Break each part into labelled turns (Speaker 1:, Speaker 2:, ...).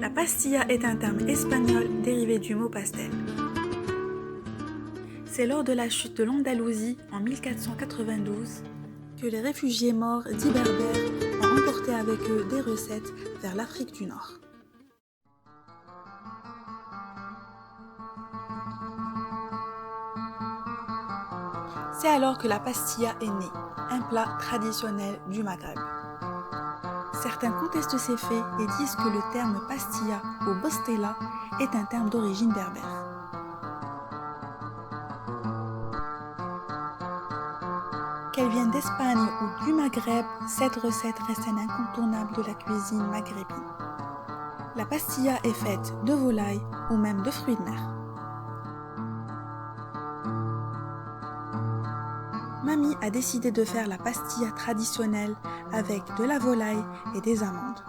Speaker 1: La pastilla est un terme espagnol dérivé du mot pastel. C'est lors de la chute de l'Andalousie en 1492 que les réfugiés morts dits berbères ont emporté avec eux des recettes vers l'Afrique du Nord. C'est alors que la pastilla est née, un plat traditionnel du Maghreb. Certains contestent ces faits et disent que le terme pastilla ou bostela est un terme d'origine berbère. Qu'elle vienne d'Espagne ou du Maghreb, cette recette reste un incontournable de la cuisine maghrébine. La pastilla est faite de volaille ou même de fruits de mer. Mamie a décidé de faire la pastilla traditionnelle avec de la volaille et des amandes.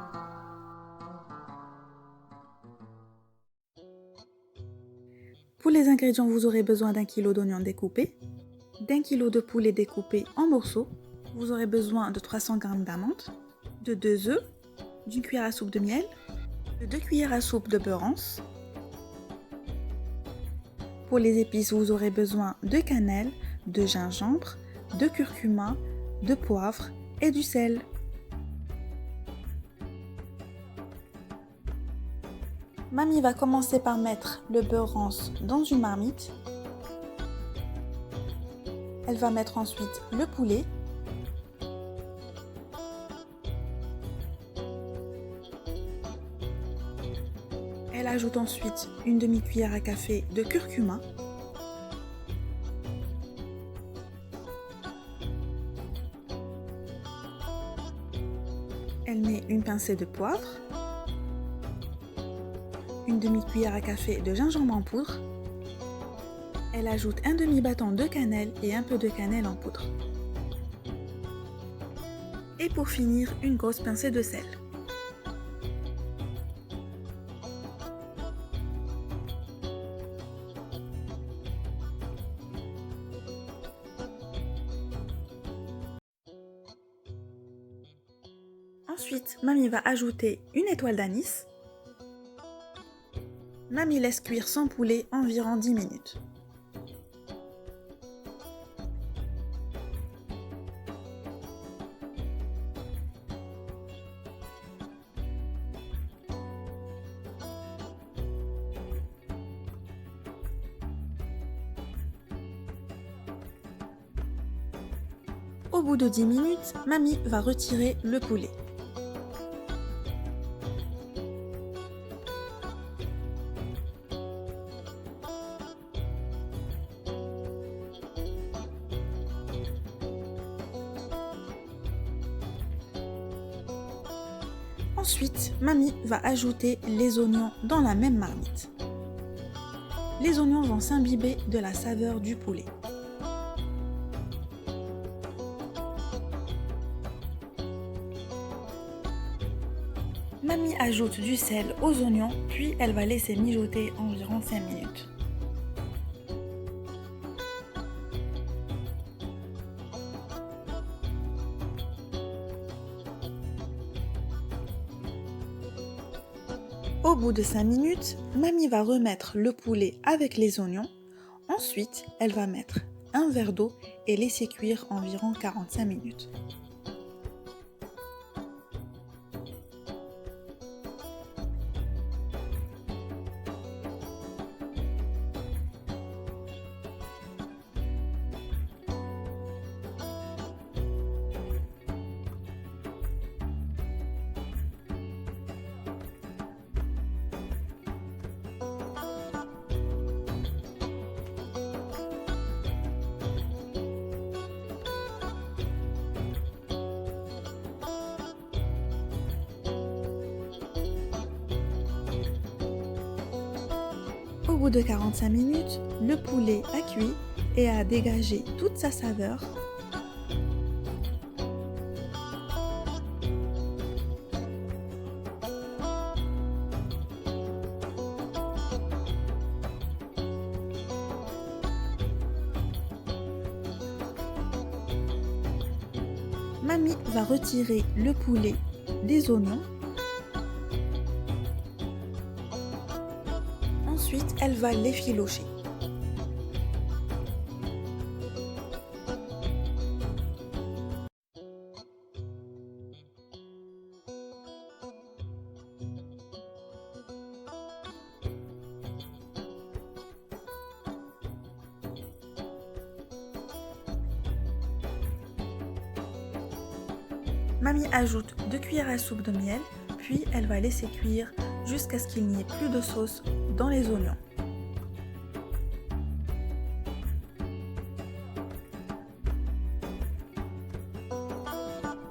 Speaker 1: Pour les ingrédients, vous aurez besoin d'1 kg d'oignons découpés, d'1 kg de poulet découpé en morceaux. Vous aurez besoin de 300 g d'amandes, de 2 œufs, d'une cuillère à soupe de miel, de 2 cuillères à soupe de beurre rance. Pour les épices, vous aurez besoin de cannelle, de gingembre, de curcuma, de poivre et du sel. Mamie va commencer par mettre le beurre rance dans une marmite. Elle va mettre ensuite le poulet. Elle ajoute ensuite une demi-cuillère à café de curcuma. Elle met une pincée de poivre, une demi-cuillère à café de gingembre en poudre. Elle ajoute un demi-bâton de cannelle et un peu de cannelle en poudre. Et pour finir, une grosse pincée de sel. Ensuite, Mamie va ajouter une étoile d'anis. Mamie laisse cuire son poulet environ 10 minutes. Au bout de 10 minutes, Mamie va retirer le poulet. Ensuite, Mamie va ajouter les oignons dans la même marmite. Les oignons vont s'imbiber de la saveur du poulet. Mamie ajoute du sel aux oignons, puis elle va laisser mijoter environ 5 minutes. Au bout de 5 minutes, Mamie va remettre le poulet avec les oignons. Ensuite, elle va mettre un verre d'eau et laisser cuire environ 45 minutes. Au bout de 45 minutes, le poulet a cuit et a dégagé toute sa saveur. Mamie va retirer le poulet des oignons. Ensuite, elle va l'effilocher. Mamie ajoute 2 cuillères à soupe de miel, puis elle va laisser cuire jusqu'à ce qu'il n'y ait plus de sauce dans les oignons.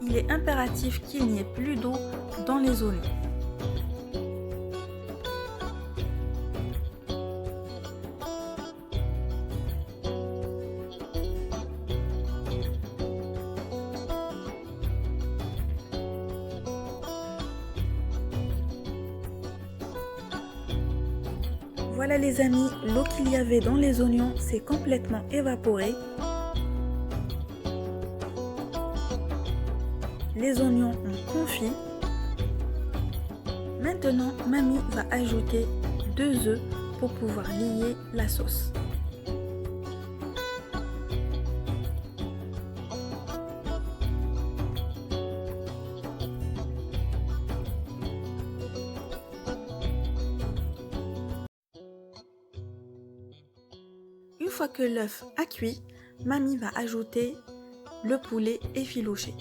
Speaker 1: Il est impératif qu'il n'y ait plus d'eau dans les oignons. Voilà les amis, l'eau qu'il y avait dans les oignons s'est complètement évaporée. Les oignons ont confit. Maintenant, mamie va ajouter 2 œufs pour pouvoir lier la sauce. Une fois que l'œuf a cuit, mamie va ajouter le poulet effiloché.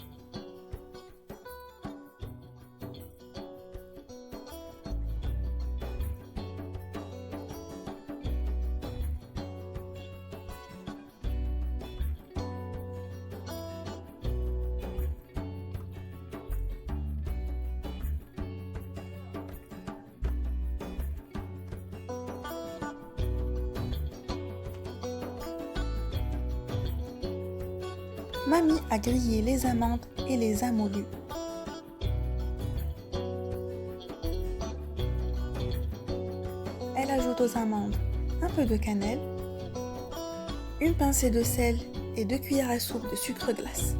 Speaker 1: Mamie a grillé les amandes et les a moulues. Elle ajoute aux amandes un peu de cannelle, une pincée de sel et 2 cuillères à soupe de sucre glace.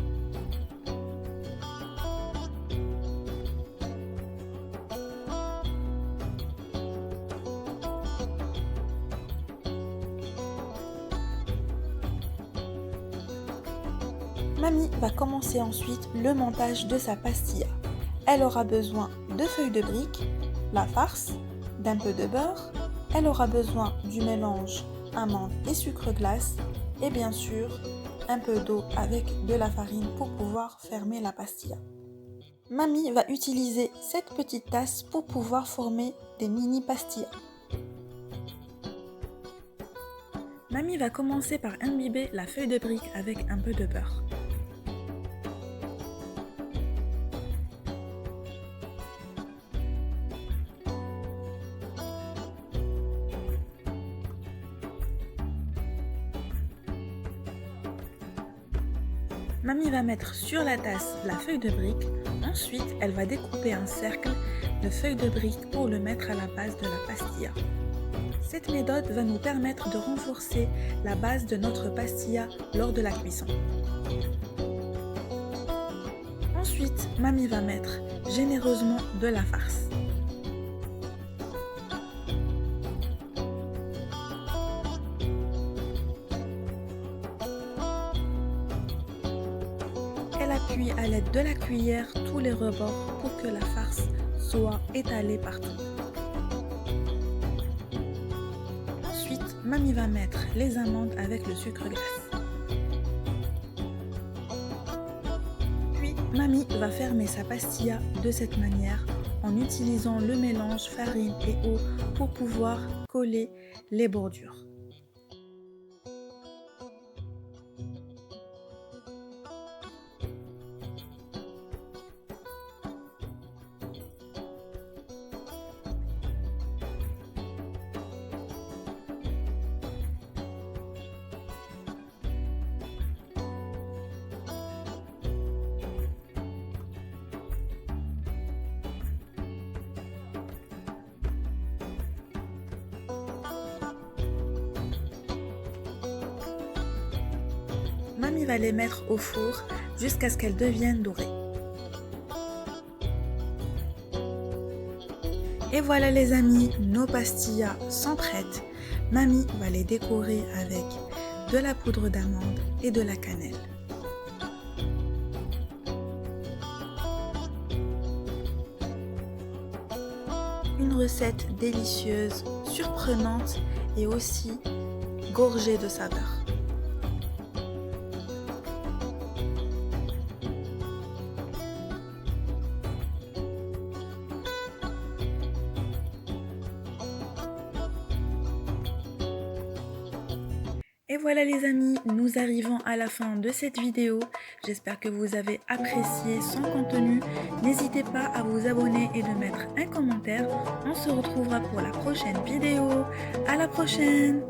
Speaker 1: Mamie va commencer ensuite le montage de sa pastilla. Elle aura besoin de feuilles de brique, la farce, d'un peu de beurre. Elle aura besoin du mélange amande et sucre glace et bien sûr un peu d'eau avec de la farine pour pouvoir fermer la pastilla. Mamie va utiliser cette petite tasse pour pouvoir former des mini pastillas. Mamie va commencer par imbiber la feuille de brique avec un peu de beurre. Mamie va mettre sur la tasse la feuille de brique. Ensuite, elle va découper un cercle de feuilles de brique pour le mettre à la base de la pastilla. Cette méthode va nous permettre de renforcer la base de notre pastilla lors de la cuisson. Ensuite, mamie va mettre généreusement de la farce. Elle appuie à l'aide de la cuillère tous les rebords pour que la farce soit étalée partout. Ensuite, mamie va mettre les amandes avec le sucre glace. Puis, mamie va fermer sa pastilla de cette manière en utilisant le mélange farine et eau pour pouvoir coller les bordures. Mamie va les mettre au four jusqu'à ce qu'elles deviennent dorées. Et voilà les amis, nos pastillas sont prêtes. Mamie va les décorer avec de la poudre d'amande et de la cannelle. Une recette délicieuse, surprenante et aussi gorgée de saveurs. Et voilà les amis, nous arrivons à la fin de cette vidéo. J'espère que vous avez apprécié son contenu. N'hésitez pas à vous abonner et de mettre un commentaire. On se retrouvera pour la prochaine vidéo. À la prochaine!